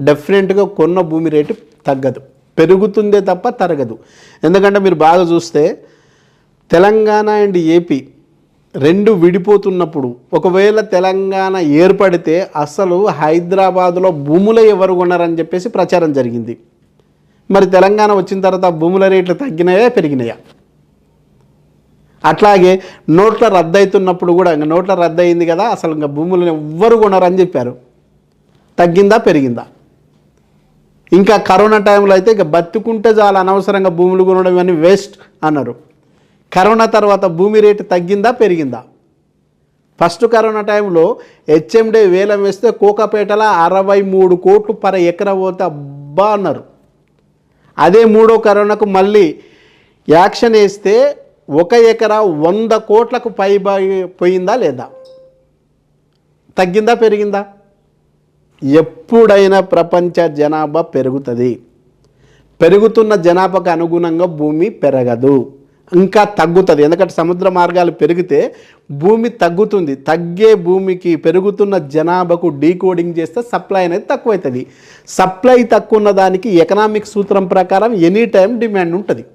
డెఫినెట్గా కొన్న భూమి రేటు తగ్గదు, పెరుగుతుందే తప్ప తరగదు. ఎందుకంటే మీరు బాగా చూస్తే తెలంగాణ అండ్ ఏపీ రెండు విడిపోతున్నప్పుడు ఒకవేళ తెలంగాణ ఏర్పడితే అసలు హైదరాబాదులో భూములు ఎవరు కొన్నారని చెప్పేసి ప్రచారం జరిగింది. మరి తెలంగాణ వచ్చిన తర్వాత భూముల రేట్లు తగ్గినాయా పెరిగినాయా? అట్లాగే నోట్ల రద్దు అవుతున్నప్పుడు కూడా ఇంకా నోట్ల రద్దు అయింది కదా, అసలు ఇంకా భూములను ఎవ్వరు కొనరని చెప్పారు. తగ్గిందా పెరిగిందా? ఇంకా కరోనా టైంలో అయితే ఇక బతుకుంటే చాలా అనవసరంగా భూములు కొనడం ఇవన్నీ వేస్ట్ అన్నారు. కరోనా తర్వాత భూమి రేటు తగ్గిందా పెరిగిందా? ఫస్ట్ కరోనా టైంలో హెచ్ఎండే వేలం వేస్తే కోకాపేటలో 63 కోట్లు పర్ ఎకరా పోతే అబ్బా అన్నారు. అదే మూడో కరోనాకు మళ్ళీ యాక్షన్ వేస్తే 1 ఎకరా 100 కోట్లకు పై పోయిందా లేదా? తగ్గిందా పెరిగిందా? ఎప్పుడైనా ప్రపంచ జనాభా పెరుగుతుంది, పెరుగుతున్న జనాభాకు అనుగుణంగా భూమి పెరగదు, ఇంకా తగ్గుతుంది. ఎందుకంటే సముద్ర మార్గాలు పెరిగితే భూమి తగ్గుతుంది. తగ్గే భూమికి పెరుగుతున్న జనాభాకు డీకోడింగ్ చేస్తే సప్లై అనేది తక్కువవుతుంది. సప్లై తక్కువ ఉన్న దానికి ఎకనామిక్ సూత్రం ప్రకారం ఎనీ టైం డిమాండ్ ఉంటుంది.